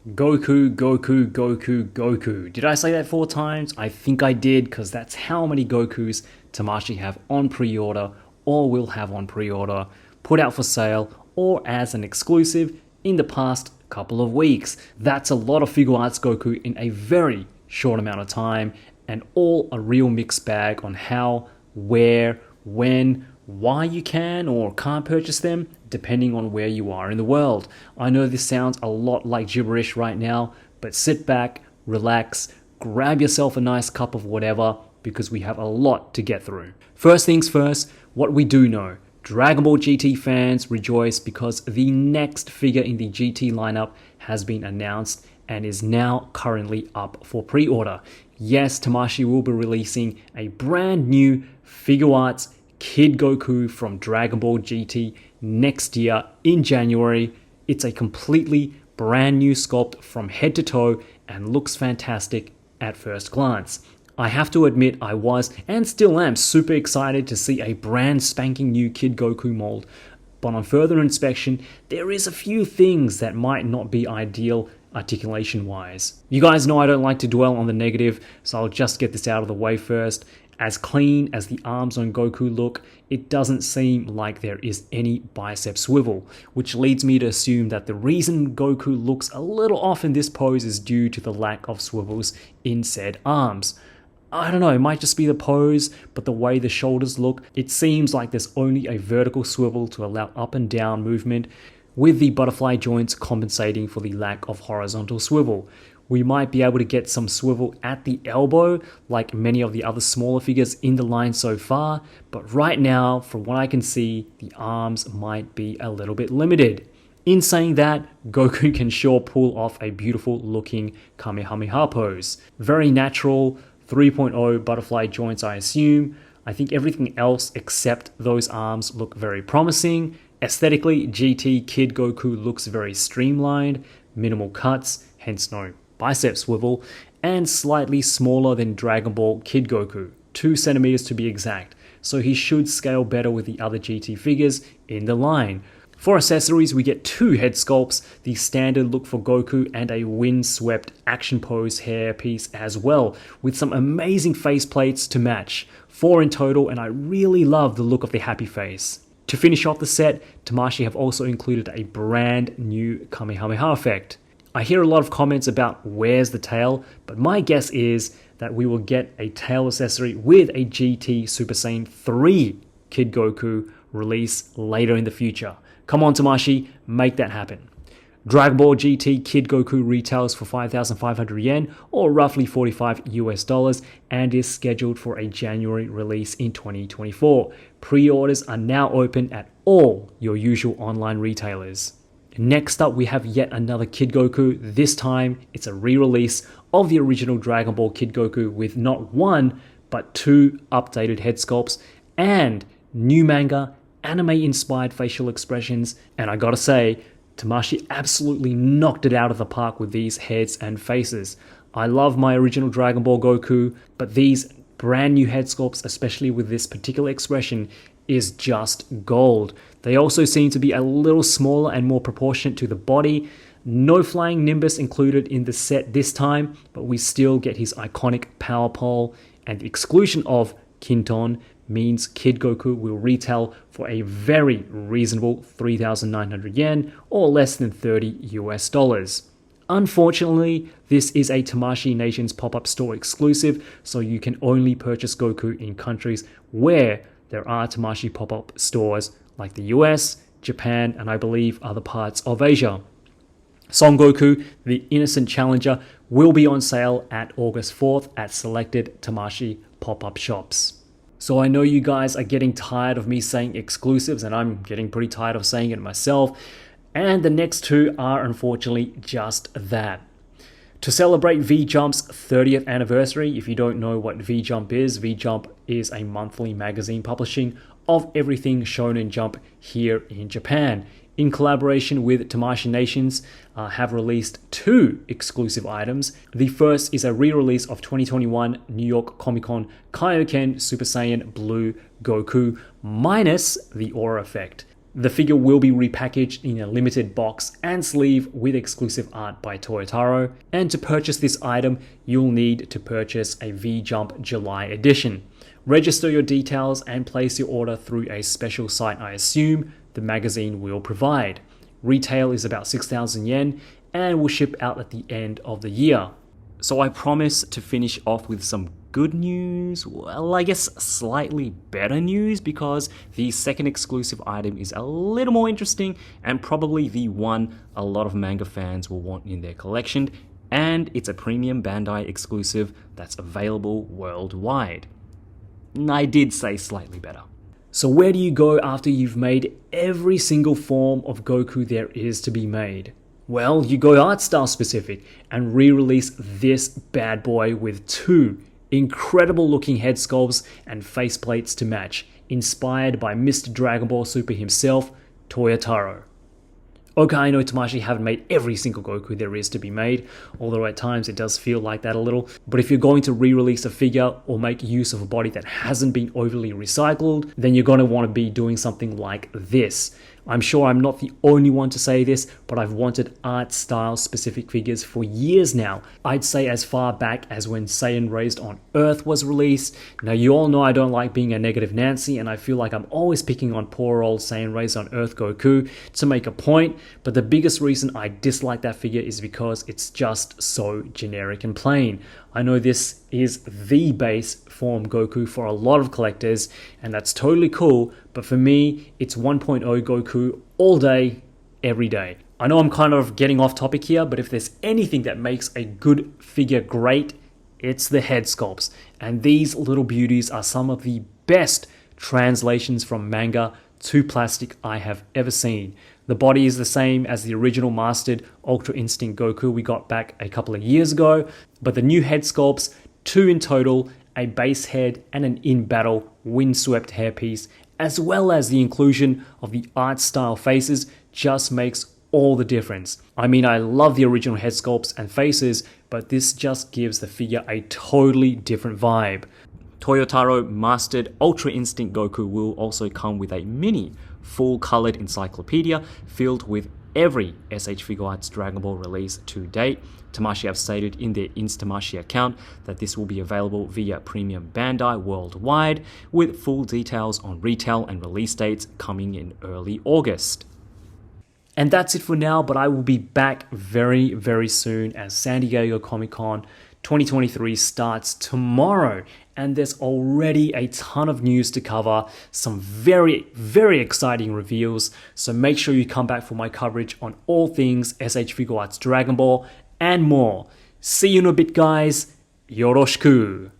Goku, Goku, Goku, Goku. Did I say that 4 times? I think I did, because that's how many Gokus Tamashii have on pre-order, or will have on pre-order, put out for sale, or as an exclusive in the past couple of weeks. That's a lot of Figuarts Goku in a very short amount of time, and all a real mixed bag on how, where, when, why you can or can't purchase them, depending on where you are in the world. I know this sounds a lot like gibberish right now, but sit back, relax, grab yourself a nice cup of whatever, because we have a lot to get through. First things first, what we do know. Dragon Ball GT fans rejoice because the next figure in the GT lineup has been announced and is now currently up for pre-order. Yes, Tamashii will be releasing a brand new Figuarts Kid Goku from Dragon Ball GT next year in January. It's a completely brand new sculpt from head to toe and looks fantastic at first glance. I have to admit I was and still am super excited to see a brand spanking new Kid Goku mold, but on further inspection there is a few things that might not be ideal articulation wise. You guys know I don't like to dwell on the negative, so I'll just get this out of the way first. As clean as the arms on Goku look, it doesn't seem like there is any bicep swivel, which leads me to assume that the reason Goku looks a little off in this pose is due to the lack of swivels in said arms. I don't know, it might just be the pose, but the way the shoulders look, it seems like there's only a vertical swivel to allow up and down movement, with the butterfly joints compensating for the lack of horizontal swivel. We might be able to get some swivel at the elbow, like many of the other smaller figures in the line so far, but right now, from what I can see, the arms might be a little bit limited. In saying that, Goku can sure pull off a beautiful looking Kamehameha pose. Very natural, 3.0 butterfly joints I assume. I think everything else except those arms look very promising. Aesthetically, GT Kid Goku looks very streamlined, minimal cuts, hence no bicep swivel, and slightly smaller than Dragon Ball Kid Goku, 2 centimeters to be exact, so he should scale better with the other GT figures in the line. For accessories, we get 2 head sculpts, the standard look for Goku, and a windswept action pose hair piece as well, with some amazing face plates to match. 4 in total, and I really love the look of the happy face. To finish off the set, Tamashii have also included a brand new Kamehameha effect. I hear a lot of comments about where's the tail, but my guess is that we will get a tail accessory with a GT Super Saiyan 3 Kid Goku release later in the future. Come on Tamashii, make that happen. Dragon Ball GT Kid Goku retails for 5,500 yen, or roughly $45 and is scheduled for a January release in 2024. Pre-orders are now open at all your usual online retailers. Next up, we have yet another Kid Goku. This time, it's a re-release of the original Dragon Ball Kid Goku with not 1, but 2 updated head sculpts and new manga, anime-inspired facial expressions, and I gotta say, Tamashii absolutely knocked it out of the park with these heads and faces. I love my original Dragon Ball Goku, but these brand new head sculpts, especially with this particular expression, is just gold. They also seem to be a little smaller and more proportionate to the body. No flying Nimbus included in the set this time, but we still get his iconic power pole, and the exclusion of Kinton means Kid Goku will retail for a very reasonable 3,900 yen, or less than $30. Unfortunately, this is a Tamashii Nations pop-up store exclusive, so you can only purchase Goku in countries where there are Tamashii pop-up stores like the US, Japan, and I believe other parts of Asia. Son Goku, the Innocent Challenger, will be on sale at August 4th at selected Tamashii pop-up shops. So I know you guys are getting tired of me saying exclusives, and I'm getting pretty tired of saying it myself, and the next 2 are unfortunately just that. To celebrate V-Jump's 30th anniversary, if you don't know what V-Jump is a monthly magazine publishing of everything Shonen Jump here in Japan. In collaboration with Tamashii Nations, have released 2 exclusive items. The first is a re-release of 2021 New York Comic Con Kaioken Super Saiyan Blue Goku minus the aura effect. The figure will be repackaged in a limited box and sleeve with exclusive art by Toyotaro, and to purchase this item, you'll need to purchase a V-Jump July edition. Register your details and place your order through a special site I assume the magazine will provide. Retail is about 6,000 yen and will ship out at the end of the year. So I promise to finish off with some good news, well, I guess slightly better news, because the second exclusive item is a little more interesting and probably the one a lot of manga fans will want in their collection, and it's a premium Bandai exclusive that's available worldwide. I did say slightly better. So where do you go after you've made every single form of Goku there is to be made? Well, you go art style specific and re-release this bad boy with 2 incredible looking head sculpts and faceplates to match, inspired by Mr. Dragon Ball Super himself, Toyotaro. Okay, I know Tamashii haven't made every single Goku there is to be made, although at times it does feel like that a little, but if you're going to re-release a figure or make use of a body that hasn't been overly recycled, then you're going to want to be doing something like this. I'm sure I'm not the only one to say this, but I've wanted art style specific figures for years now. I'd say as far back as when Saiyan Raised on Earth was released. Now you all know I don't like being a negative Nancy, and I feel like I'm always picking on poor old Saiyan Raised on Earth Goku to make a point, but the biggest reason I dislike that figure is because it's just so generic and plain. I know this is the base form Goku for a lot of collectors, and that's totally cool, but for me, it's 1.0 Goku all day, every day. I know I'm kind of getting off topic here, but if there's anything that makes a good figure great, it's the head sculpts. And these little beauties are some of the best translations from manga to plastic I have ever seen. The body is the same as the original mastered Ultra Instinct Goku we got back a couple of years ago, but the new head sculpts, 2 in total, a base head and an in-battle windswept hairpiece, as well as the inclusion of the art style faces, just makes all the difference. I mean, I love the original head sculpts and faces, but this just gives the figure a totally different vibe. Toyotaro Mastered Ultra Instinct Goku will also come with a mini, full-colored encyclopedia filled with every s.h.figuarts Dragon Ball release to date. Tamashii have stated in their Tamashii account that this will be available via Premium Bandai worldwide, with full details on retail and release dates coming in early August. And that's it for now, but I will be back very, very soon as San Diego Comic-Con 2023 starts tomorrow, and there's already a ton of news to cover, some very, very exciting reveals, so make sure you come back for my coverage on all things s.h.figuarts Dragon Ball and more. See you in a bit, guys. Yoroshiku.